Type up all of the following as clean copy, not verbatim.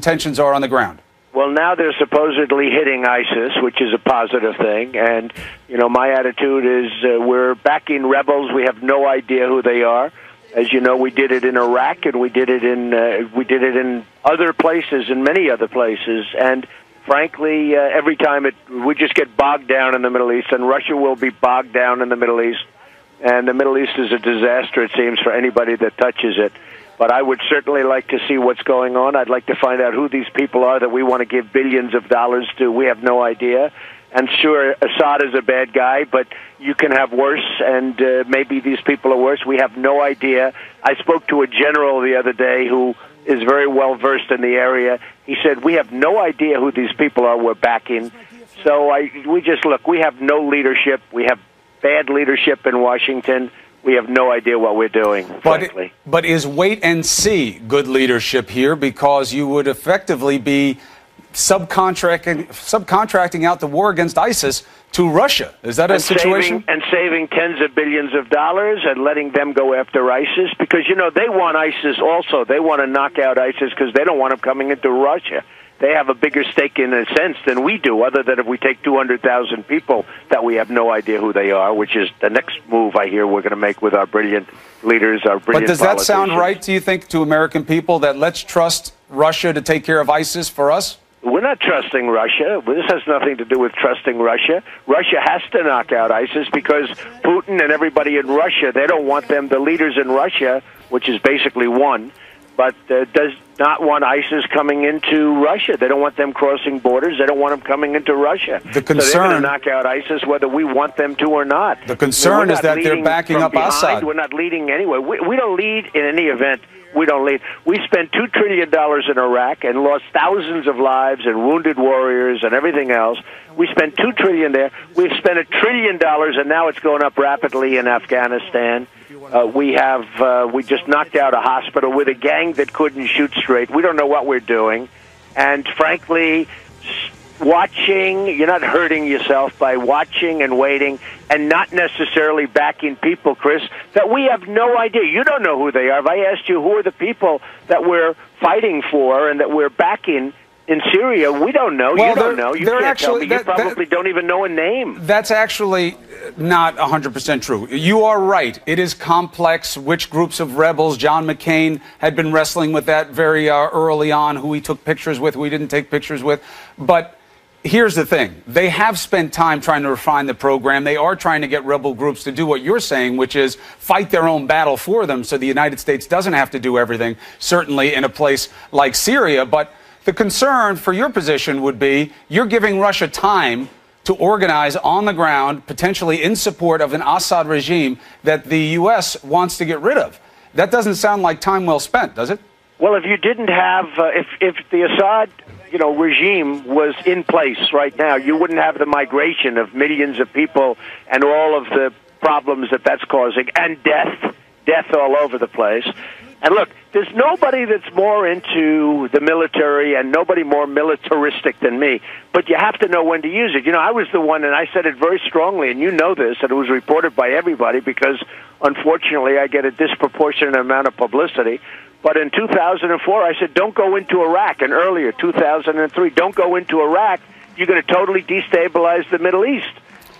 tensions are on the ground? Well, now they're supposedly hitting ISIS, which is a positive thing. And, you know, my attitude is we're backing rebels. We have no idea who they are. As you know, we did it in Iraq, and we did it in other places, in many other places. And frankly, every time we just get bogged down in the Middle East, and Russia will be bogged down in the Middle East. And the Middle East is a disaster, it seems, for anybody that touches it. But I would certainly like to see what's going on. I'd like to find out who these people are that we want to give billions of dollars to. We have no idea. And sure, Assad is a bad guy, but you can have worse, and maybe these people are worse. We have no idea. I spoke to a general the other day who is very well versed in the area. He said, we have no idea who these people are we're backing. So we just look, we have no leadership. We have bad leadership in Washington. We have no idea what we're doing, frankly. But is wait and see good leadership here? Because you would effectively be subcontracting out the war against ISIS to Russia. Is that a situation? Saving tens of billions of dollars and letting them go after ISIS. Because, you know, they want ISIS also. They want to knock out ISIS because they don't want them coming into Russia. They have a bigger stake in a sense than we do, other than if we take 200,000 people that we have no idea who they are, which is the next move I hear we're going to make with our brilliant leaders, our brilliant politicians. But does that sound right, do you think, to American people, that let's trust Russia to take care of ISIS for us? We're not trusting Russia. This has nothing to do with trusting Russia. Russia has to knock out ISIS because Putin and everybody in Russia, they don't want them, the leaders in Russia, which is basically one, but does not want ISIS coming into Russia. They don't want them crossing borders. They don't want them coming into Russia. The concern, so they're going to knock out ISIS whether we want them to or not. The concern is that they're backing up Assad. We're not leading anyway. We don't lead in any event. We don't lead. We spent $2 trillion in Iraq and lost thousands of lives and wounded warriors and everything else. We spent $2 trillion there. We've spent $1 trillion, and now it's going up rapidly in Afghanistan. We just knocked out a hospital with a gang that couldn't shoot straight. We don't know what we're doing. And frankly, watching, you're not hurting yourself by watching and waiting and not necessarily backing people, Chris, that we have no idea. You don't know who they are. If I asked you who are the people that we're fighting for and that we're backing in Syria, we don't know. Well, you don't know. You can't tell me. You probably don't even know a name. That's actually not 100% true. You are right. It is complex. Which groups of rebels? John McCain had been wrestling with that very early on, who he took pictures with, who he didn't take pictures with. But here's the thing. They have spent time trying to refine the program. They are trying to get rebel groups to do what you're saying, which is fight their own battle for them so the United States doesn't have to do everything, certainly in a place like Syria. But the concern for your position would be you're giving Russia time to organize on the ground, potentially in support of an Assad regime that the U.S. wants to get rid of. That doesn't sound like time well spent, does it? Well, if you didn't have, if the Assad, regime was in place right now, you wouldn't have the migration of millions of people and all of the problems that that's causing, and death all over the place. And look, there's nobody that's more into the military and nobody more militaristic than me, but you have to know when to use it. I was the one, and I said it very strongly, and you know this, and it was reported by everybody because, unfortunately, I get a disproportionate amount of publicity. But in 2004, I said, don't go into Iraq, and earlier, 2003, don't go into Iraq. You're going to totally destabilize the Middle East.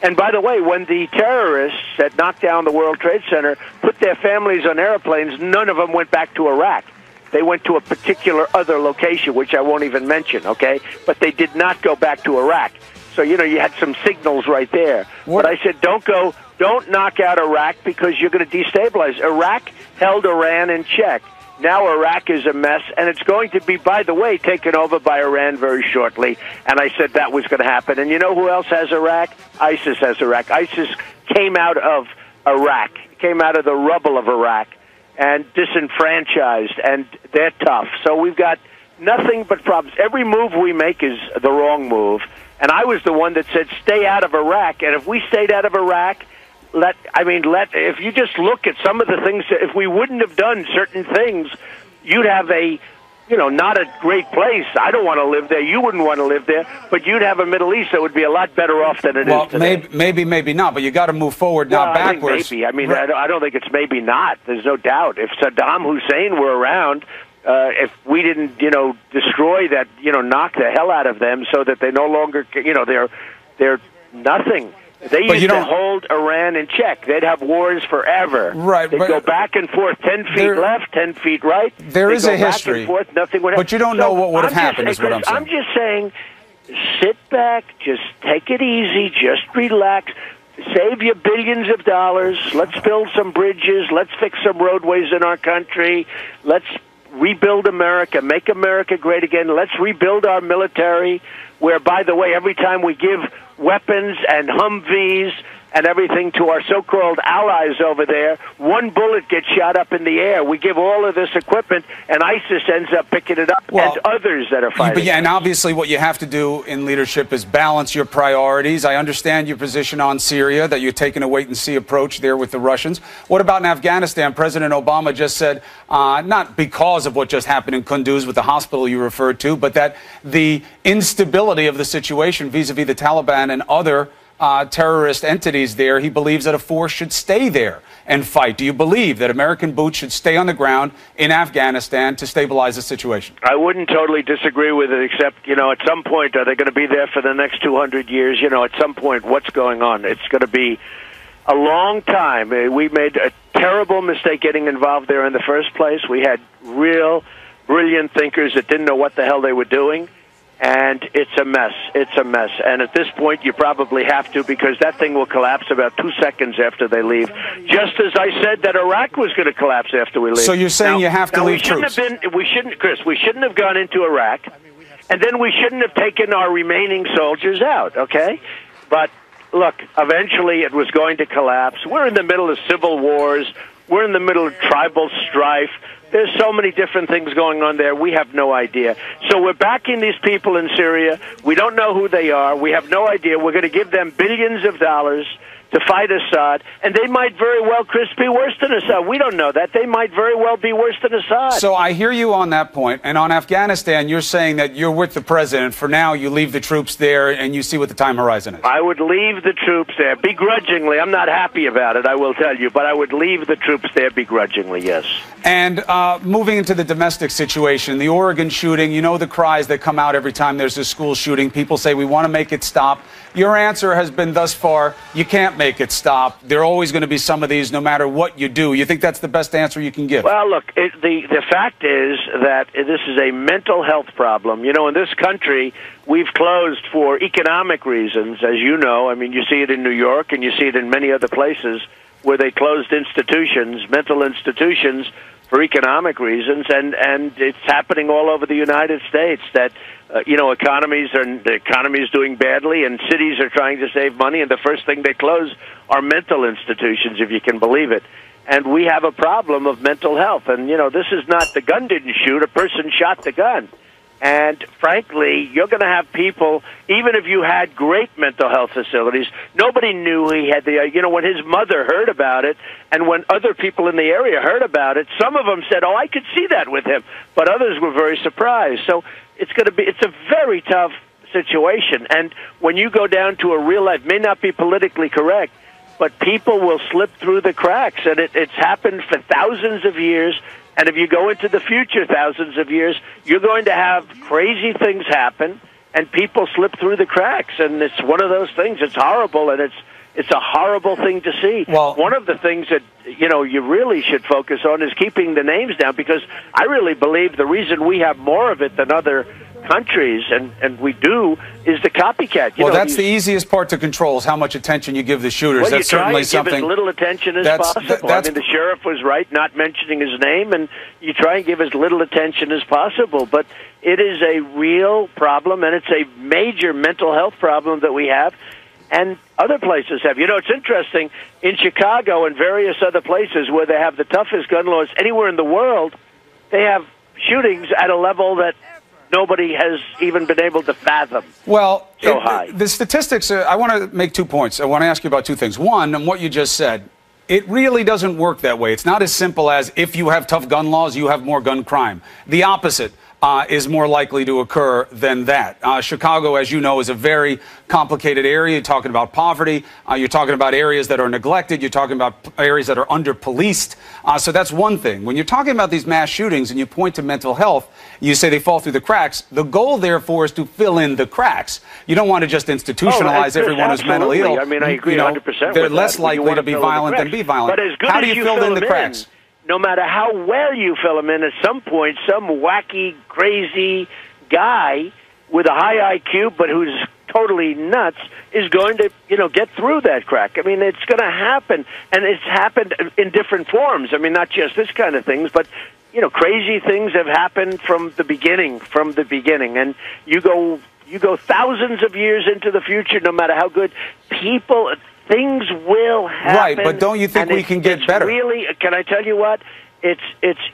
And by the way, when the terrorists that knocked down the World Trade Center put their families on airplanes, none of them went back to Iraq. They went to a particular other location, which I won't even mention, okay? But they did not go back to Iraq. So, you had some signals right there. But I said, don't knock out Iraq because you're going to destabilize. Iraq held Iran in check. Now Iraq is a mess, and it's going to be, by the way, taken over by Iran very shortly. And I said that was going to happen. And you know who else has Iraq? ISIS has Iraq. ISIS came out of Iraq, came out of the rubble of Iraq, and disenfranchised, and they're tough. So we've got nothing but problems. Every move we make is the wrong move. And I was the one that said, stay out of Iraq. And if we stayed out of Iraq, if you just look at some of the things, if we wouldn't have done certain things, you'd have not a great place. I don't want to live there. You wouldn't want to live there, but you'd have a Middle East that would be a lot better off than it is today. Maybe not, but you got to move forward, not backwards. I don't think it's maybe not. There's no doubt. If Saddam Hussein were around, if we didn't, destroy that, knock the hell out of them so that they no longer, they're nothing. They used to hold Iran in check. They'd have wars forever. Right. They'd go back and forth, 10 feet left, 10 feet right. There is a history. Back and forth, nothing would happen. But you don't know what would have happened, is what I'm saying. I'm just saying, sit back, just take it easy, just relax. Save you billions of dollars. Let's build some bridges. Let's fix some roadways in our country. Let's rebuild America, make America great again. Let's rebuild our military, where, by the way, every time we give weapons and Humvees and everything to our so-called allies over there, one bullet gets shot up in the air. We give all of this equipment, and ISIS ends up picking it up, and others that are fighting. But yeah, and obviously what you have to do in leadership is balance your priorities. I understand your position on Syria, that you're taking a wait-and-see approach there with the Russians. What about in Afghanistan? President Obama just said, not because of what just happened in Kunduz with the hospital you referred to, but that the instability of the situation vis-a-vis the Taliban and other terrorist entities there, he believes that a force should stay there and fight. Do you believe that American boots should stay on the ground in Afghanistan to stabilize the situation? I wouldn't totally disagree with it, except, at some point, are they going to be there for the next 200 years? At some point, what's going on? It's going to be a long time. We made a terrible mistake getting involved there in the first place. We had real brilliant thinkers that didn't know what the hell they were doing. And it's a mess. It's a mess. And at this point, you probably have to, because that thing will collapse about 2 seconds after they leave. Just as I said that Iraq was going to collapse after we leave. So you're saying you have to leave troops? Chris, we shouldn't have gone into Iraq, and then we shouldn't have taken our remaining soldiers out, okay? But, look, eventually it was going to collapse. We're in the middle of civil wars. We're in the middle of tribal strife. There's so many different things going on there. We have no idea. So we're backing these people in Syria. We don't know who they are. We have no idea. We're going to give them billions of dollars to fight Assad, and they might very well, Chris, be worse than Assad. We don't know that. They might very well be worse than Assad. So I hear you on that point. And on Afghanistan, you're saying that you're with the president. For now, you leave the troops there and you see what the time horizon is. I would leave the troops there begrudgingly. I'm not happy about it, I will tell you, but I would leave the troops there begrudgingly, yes. And moving into the domestic situation, the Oregon shooting, you know the cries that come out every time there's a school shooting. People say, we want to make it stop. Your answer has been thus far, you can't make it stop. There are always going to be some of these no matter what you do. You think that's the best answer you can give? Well, look, the fact is that this is a mental health problem. In this country, we've closed for economic reasons, as you know. I mean, you see it in New York and you see it in many other places where they closed institutions, mental institutions, for economic reasons, and it's happening all over the United States that, the economy is doing badly, and cities are trying to save money, and the first thing they close are mental institutions, if you can believe it. And we have a problem of mental health. And, this is not, the gun didn't shoot, a person shot the gun. And frankly, you're going to have people, even if you had great mental health facilities, nobody knew he had when his mother heard about it and when other people in the area heard about it, some of them said, oh, I could see that with him. But others were very surprised. So it's a very tough situation. And when you go down to a real life, may not be politically correct, but people will slip through the cracks. And it's happened for thousands of years. And if you go into the future thousands of years, you're going to have crazy things happen, and people slip through the cracks. And it's one of those things. It's horrible, and it's a horrible thing to see. Well, one of the things that you really should focus on is keeping the names down, because I really believe the reason we have more of it than other countries, and we do, is the copycat. Well, that's the easiest part to control, is how much attention you give the shooters. Well, that's certainly something. Give as little attention as possible. I mean, the sheriff was right not mentioning his name, and you try and give as little attention as possible. But it is a real problem, and it's a major mental health problem that we have, and other places have. It's interesting, in Chicago and various other places where they have the toughest gun laws anywhere in the world, they have shootings at a level that nobody has even been able to fathom. Well, high. The statistics, I want to make 2 points. I want to ask you about 2 things. One, on what you just said, it really doesn't work that way. It's not as simple as if you have tough gun laws, you have more gun crime. The opposite. is more likely to occur than that. Chicago, as you know, is a very complicated area. You're talking about poverty. You're talking about areas that are neglected. You're talking about areas that are under-policed. So that's one thing. When you're talking about these mass shootings and you point to mental health, you say they fall through the cracks. The goal, therefore, is to fill in the cracks. You don't want to just institutionalize everyone who's mentally ill. I mean, I agree 100%. They're less likely to be violent than be violent. But as good how as do you fill in the cracks? No matter how well you fill them in, at some point, some wacky, crazy guy with a high IQ but who's totally nuts is going to, get through that crack. I mean, it's going to happen, and it's happened in different forms. I mean, not just this kind of things, but crazy things have happened from the beginning. And you go thousands of years into the future, no matter how good things will happen. Right, but don't you think we can get better? Really, can I tell you what?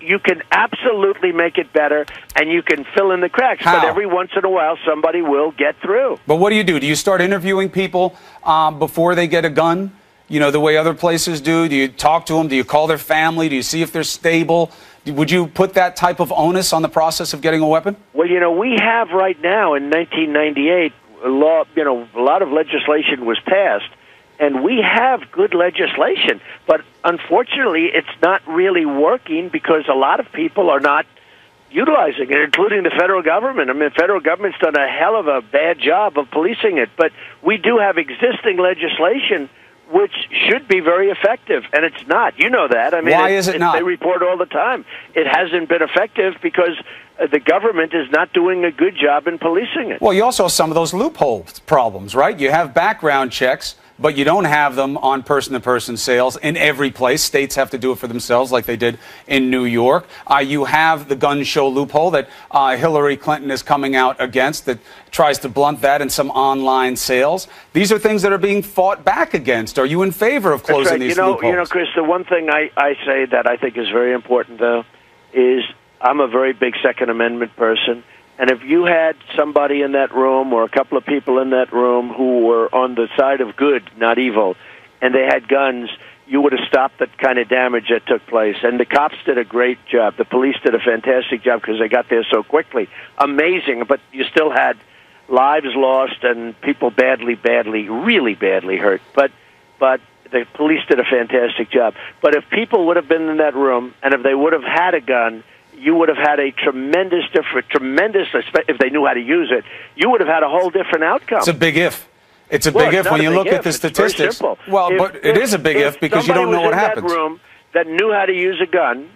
You can absolutely make it better, and you can fill in the cracks. How? But every once in a while, somebody will get through. But what do? Do you start interviewing people before they get a gun? The way other places do? Do you talk to them? Do you call their family? Do you see if they're stable? Would you put that type of onus on the process of getting a weapon? Well, we have right now in 1998 a lot of legislation was passed. And we have good legislation, but unfortunately it's not really working because a lot of people are not utilizing it, including the federal government. I mean, the federal government's done a hell of a bad job of policing it, but we do have existing legislation which should be very effective, and it's not. You know that. I mean, why is it not? They report all the time. It hasn't been effective because the government is not doing a good job in policing it. Well, you also have some of those loophole problems, right? You have background checks, but you don't have them on person-to-person sales in every place. States have to do it for themselves like they did in New York. You have the gun show loophole that Hillary Clinton is coming out against that tries to blunt that in some online sales. These are things that are being fought back against. Are you in favor of closing these loopholes? Chris, the one thing I say that I think is very important, though, is I'm a very big Second Amendment person. And if you had somebody in that room or a couple of people in that room who were on the side of good, not evil, and they had guns, you would have stopped that kind of damage that took place. And the cops did a great job. The police did a fantastic job because they got there so quickly. Amazing, but you still had lives lost and people really badly hurt. But the police did a fantastic job. But if people would have been in that room and if they would have had a gun, you would have had a tremendous, if they knew how to use it, you would have had a whole different outcome. It's a big if. It's a big if when you look at the statistics. Well, but it is a big if because you don't know what happens. That room that knew how to use a gun,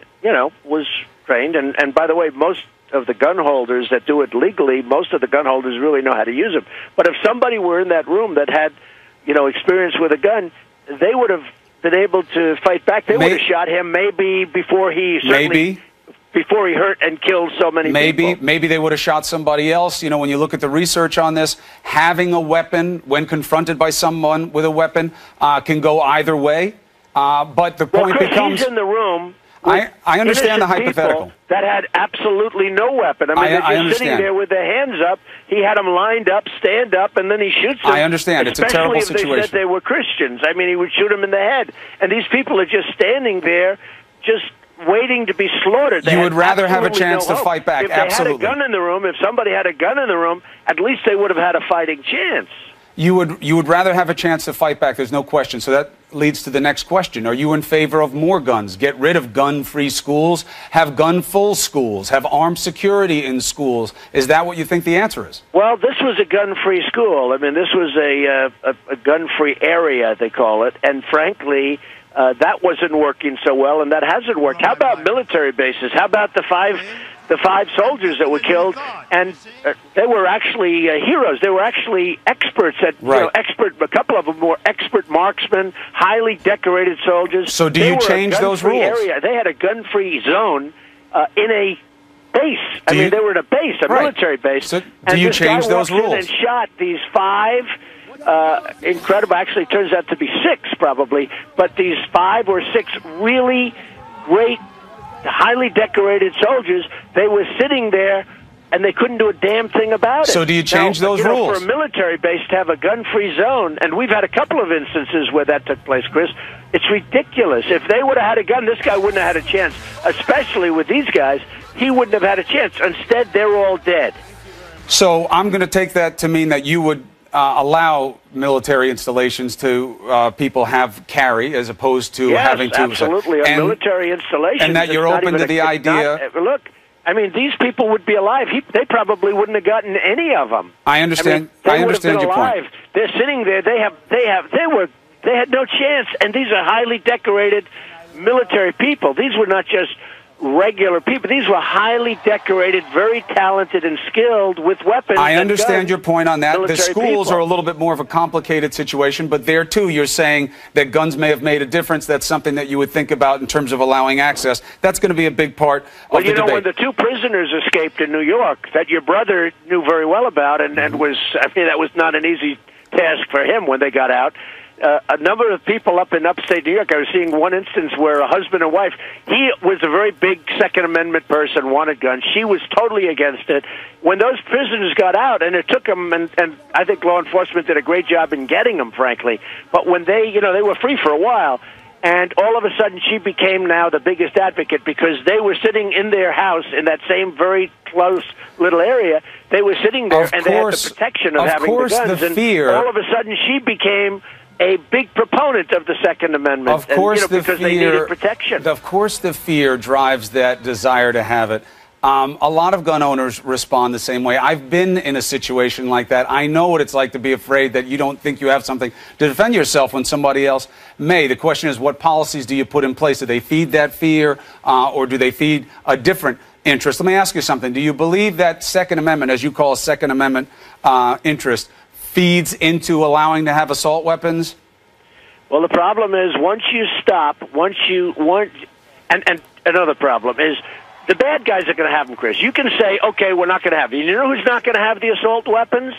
was trained. And by the way, most of the gun holders that do it legally, most of the gun holders really know how to use them. But if somebody were in that room that had, experience with a gun, they would have been able to fight back. They would have shot him maybe before he before he hurt and killed so many people. Maybe they would have shot somebody else. When you look at the research on this, having a weapon when confronted by someone with a weapon can go either way. But the point becomes... he's in the room... I understand the hypothetical. That had absolutely no weapon. I mean, they're just sitting there with their hands up. He had them lined up, stand up, and then he shoots them. I understand. It's a terrible situation. Especially if they said they were Christians. I mean, he would shoot them in the head. And these people are just standing there, just waiting to be slaughtered. You would rather have a chance to fight back. If they had a gun in the room, if somebody had a gun in the room, at least they would have had a fighting chance. You would rather have a chance to fight back. There's no question. So that leads to the next question. Are you in favor of more guns? Get rid of gun-free schools, have gun-full schools, have armed security in schools. Is that what you think the answer is? Well, this was a gun-free school. I mean, this was a gun-free area, they call it. And frankly, that wasn't working so well, and that hasn't worked. How about military bases? How about the five soldiers that were killed? And they were actually heroes. They were actually experts at a couple of them were expert marksmen, highly decorated soldiers. So do you change those rules? Area. They had a gun-free zone in a base. They were in a base, a military base. So do you change those rules? And shot these five. Incredible. Actually, it turns out to be six, probably. But these 5 or 6 really great, highly decorated soldiers, they were sitting there, and they couldn't do a damn thing about it. So do you change those rules? For a military base to have a gun-free zone, and we've had a couple of instances where that took place, Chris, it's ridiculous. If they would have had a gun, this guy wouldn't have had a chance, especially with these guys. he wouldn't have had a chance. Instead, they're all dead. So I'm going to take that to mean that you would allow military installations to people have carry as opposed to having to. Absolutely, a military installation. And that you're open to the idea. Look, I mean, these people would be alive. They probably wouldn't have gotten any of them. I understand. I understand your alive. point. They're sitting there. They had no chance. And these are highly decorated military people. These were not just regular people. These were highly decorated, very talented and skilled with weapons. I understand your point on that. The schools people. are a little bit more of a complicated situation, but there too you're saying that guns may have made a difference. That's something that you would think about in terms of allowing access. That's going to be a big part of the debate. When the two prisoners escaped in New York that your brother knew very well about and was, I mean, that was not an easy task for him when they got out. A number of people up in upstate New York, I was seeing one instance where a husband and wife, he was a very big Second Amendment person, wanted guns. She was totally against it. When those prisoners got out, and it took them, and I think law enforcement did a great job in getting them, frankly, but when they were free for a while, and all of a sudden she became now the biggest advocate because they were sitting in their house in that same very close little area. They were sitting there, and they had the protection of having the guns. And all of a sudden she became a big proponent of the Second Amendment. Of course, because they needed protection. Of course, the fear drives that desire to have it. A lot of gun owners respond the same way. I've been in a situation like that. I know what it's like to be afraid that you don't think you have something to defend yourself when somebody else may. The question is, what policies do you put in place? Do they feed that fear, or do they feed a different interest? Let me ask you something. Do you believe that Second Amendment, as you call a Second Amendment interest, feeds into allowing to have assault weapons? Well, the problem is once you stop, and another problem is the bad guys are going to have them, Chris. You can say, okay, we're not going to have them. You know who's not going to have the assault weapons?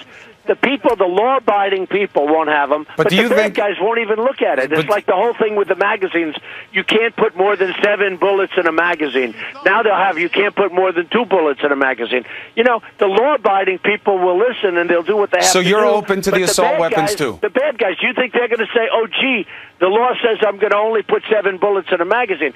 The people, the law-abiding people won't have them, but the bad guys won't even look at it. It's like the whole thing with the magazines. You can't put more than 7 bullets in a magazine. Now they'll have you can't put more than 2 bullets in a magazine. You know, the law-abiding people will listen and they'll do what they have to do. So you're open to the assault weapons too? The bad guys, you think they're going to say, oh, gee, the law says I'm going to only put 7 bullets in a magazine.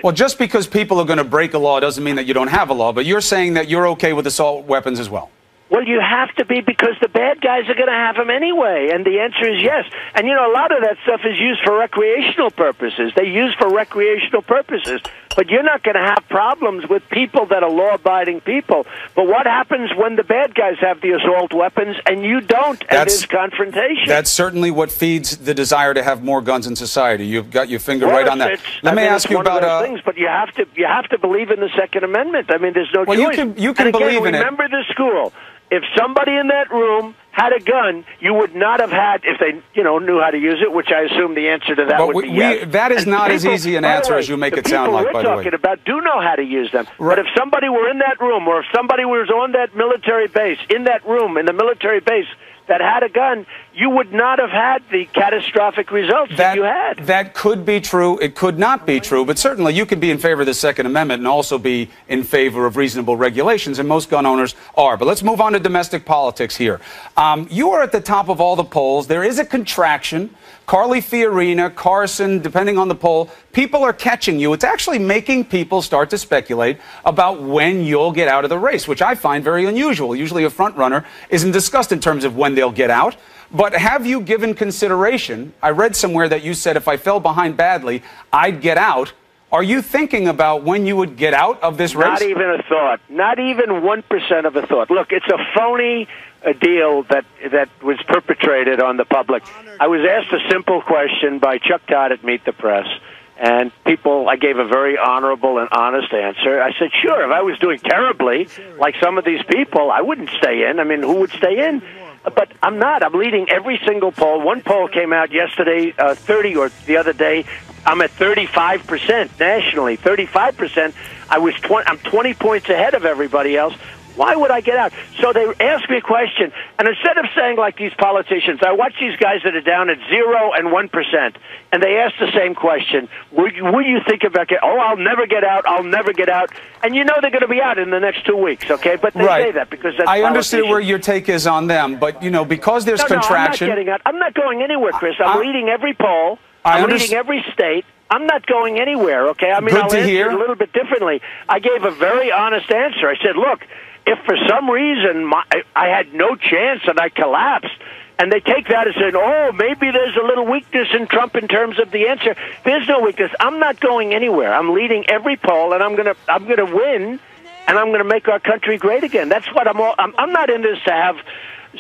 Well, just because people are going to break a law doesn't mean that you don't have a law, but you're saying that you're okay with assault weapons as well. Well, you have to be because the bad guys are going to have them anyway, and the answer is yes. And, you know, a lot of that stuff is used for recreational purposes. They use for recreational purposes. But you're not going to have problems with people that are law-abiding people. But what happens when the bad guys have the assault weapons and you don't, and there's confrontation? That's certainly what feeds the desire to have more guns in society. You've got your finger right on that. Let me ask you about things, but you have to believe in the Second Amendment. I mean, there's no choice. You can believe in it. Remember the school. If somebody in that room had a gun, you would not have had, if they, knew how to use it, which I assume the answer to that would be yes. That is not as easy an answer as you make it sound like, by the way. The people we're talking about do know how to use them. Right. But if somebody were in that room, or if somebody was on that military base, in that room, in the military base, that had a gun, you would not have had the catastrophic results that you had. That could be true. It could not be true. But certainly you could be in favor of the Second Amendment and also be in favor of reasonable regulations, and most gun owners are. But let's move on to domestic politics here. You are at the top of all the polls. There is a contraction. Carly Fiorina, Carson, depending on the poll, people are catching you. It's actually making people start to speculate about when you'll get out of the race, which I find very unusual. Usually a front runner isn't discussed in terms of when they'll get out. But have you given consideration? I read somewhere that you said if I fell behind badly, I'd get out. Are you thinking about when you would get out of this race? Not even a thought. Not even 1% of a thought. Look, it's a phony deal that was perpetrated on the public. I was asked a simple question by Chuck Todd at Meet the Press, and I gave a very honorable and honest answer. I said, sure, if I was doing terribly, like some of these people, I wouldn't stay in. I mean, who would stay in? But I'm not. I'm leading every single poll. One poll came out yesterday, 30 or the other day. I'm at 35% nationally. 35%. I'm 20 points ahead of everybody else. Why would I get out? So they asked me a question, and instead of saying like these politicians, I watch these guys that are down at 0 and 1%, and they ask the same question. Will you think about getting? Oh, I'll never get out. I'll never get out. And you know they're going to be out in the next 2 weeks, okay? But they say that because that's I understand where your take is on them, but because there's contraction. I'm not getting out. I'm not going anywhere, Chris. I'm leading every poll. I'm leading every state. I'm not going anywhere, okay? I mean, Good I'll to answer hear. it a little bit differently. I gave a very honest answer. I said, look, if for some reason I had no chance and I collapsed, and they take that and say, oh, maybe there's a little weakness in Trump in terms of the answer. There's no weakness. I'm not going anywhere. I'm leading every poll, and I'm gonna win, and I'm gonna make our country great again. That's what I'm not in this to have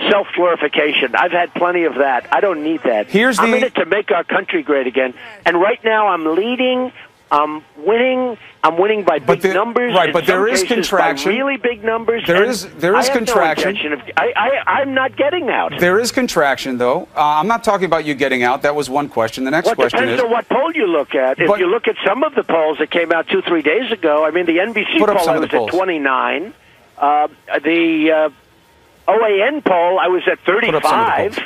self-glorification. I've had plenty of that. I don't need that. I'm in it to make our country great again. And right now I'm leading, I'm winning. I'm winning by big numbers. Right, but there is contraction. By really big numbers. There is contraction. I'm not getting out. There is contraction, though. I'm not talking about you getting out. That was one question. The next question depends is... on what poll you look at. If you look at some of the polls that came out 2-3 days ago, I mean, the NBC poll, I was at 29. The OAN poll, I was at 35.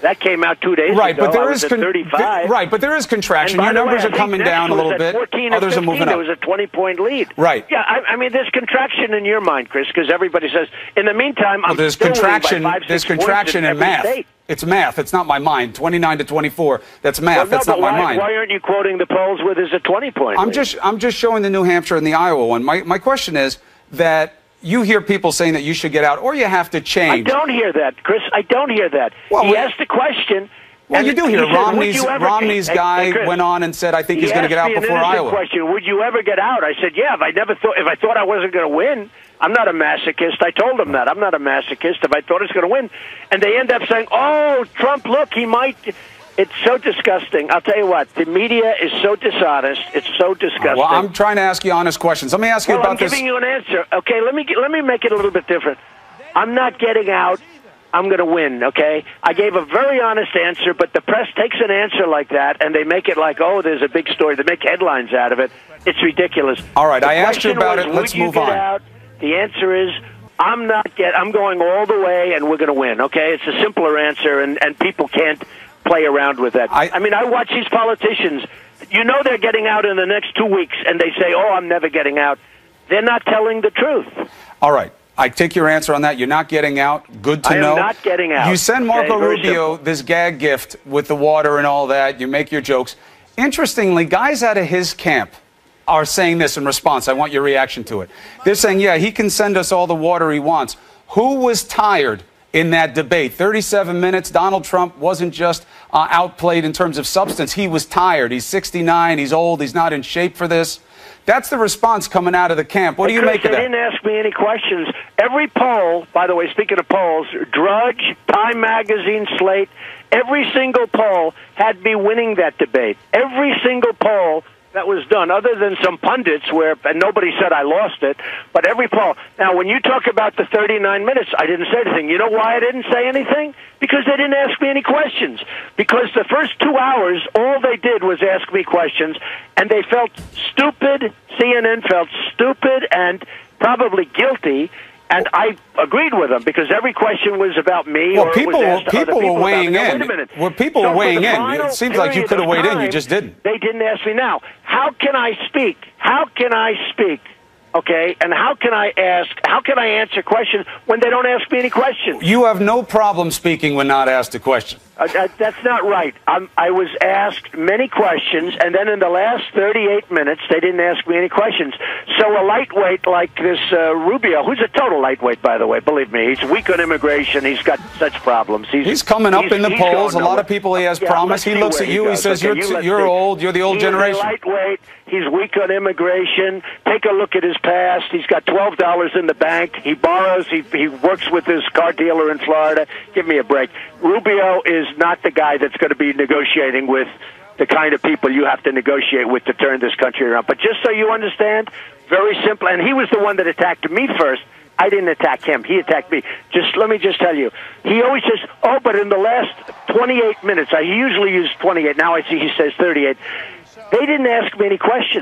That came out 2 days ago. But there is 35. Right, but there is contraction. Your numbers are coming down a little bit. 14 Others are moving up. There was a 20-point lead. Right. Yeah, I mean, there's contraction in your mind, Chris, because everybody says, in the meantime, there's still contraction. by 5, 6 there's contraction in math. State. It's math. It's not my mind. 29 to 24. That's math. Well, that's not my mind. Why aren't you quoting the polls where there's a 20-point lead? I'm just showing the New Hampshire and the Iowa one. My question is that you hear people saying that you should get out or you have to change. I don't hear that, Chris. I don't hear that. Well, he asked the question. Well, you do hear said, Romney's guy Chris, went on and said, "I think he's going to get out before Iowa." Question: would you ever get out? I said, "Yeah." If I thought I wasn't going to win, I'm not a masochist. I told them that I'm not a masochist. If I thought it's going to win, and they end up saying, "Oh, Trump, look, he might." It's so disgusting. I'll tell you what. The media is so dishonest. It's so disgusting. Well, I'm trying to ask you honest questions. Let me ask you about this. I'm giving you an answer. Okay, let me make it a little bit different. I'm not getting out. I'm going to win, okay? I gave a very honest answer, but the press takes an answer like that, and they make it like, oh, there's a big story. They make headlines out of it. It's ridiculous. All right, I asked you about it. Let's move on. Out? The answer is, I'm going all the way, and we're going to win, okay? It's a simpler answer, and people can't play around with that. I mean, I watch these politicians. You know they're getting out in the next 2 weeks, and they say, oh, I'm never getting out. They're not telling the truth. All right. I take your answer on that. You're not getting out. Good to know. I am not getting out. You send Marco Rubio this gag gift with the water and all that. You make your jokes. Interestingly, guys out of his camp are saying this in response. I want your reaction to it. They're saying, yeah, he can send us all the water he wants. Who was tired in that debate? 37 minutes. Donald Trump wasn't just outplayed in terms of substance. He was tired. He's 69. He's old. He's not in shape for this. That's the response coming out of the camp. What do you make of that? They didn't ask me any questions. Every poll, by the way, speaking of polls, Drudge, Time Magazine, Slate, every single poll had me winning that debate. Every single poll that was done, other than some pundits and nobody said I lost it, but every poll. Now, when you talk about the 39 minutes, I didn't say anything. You know why I didn't say anything? Because they didn't ask me any questions. Because the first 2 hours, all they did was ask me questions, and they felt stupid. CNN felt stupid and probably guilty. And I agreed with them because every question was about me. Well, people were weighing in. Well, people were weighing in. It seems like you could have weighed in. You just didn't. They didn't ask me. Now, how can I speak? How can I speak? Okay, and how can I answer questions when they don't ask me any questions? You have no problem speaking when not asked a question. That's not right. I was asked many questions, and then in the last 38 minutes, they didn't ask me any questions. So a lightweight like this Rubio, who's a total lightweight, by the way, believe me, he's weak on immigration. He's got such problems. He's coming up in the polls. A lot of people he has promised. He looks at you. He says, you're old. You're the old generation. He's a lightweight. He's weak on immigration. Take a look at his past. He's got $12 in the bank. He borrows. He works with his car dealer in Florida. Give me a break. Rubio is not the guy that's going to be negotiating with the kind of people you have to negotiate with to turn this country around. But just so you understand, very simple. And he was the one that attacked me first. I didn't attack him. He attacked me. Let me just tell you. He always says, oh, but in the last 28 minutes, he usually uses 28. Now I see he says 38. They didn't ask me any questions.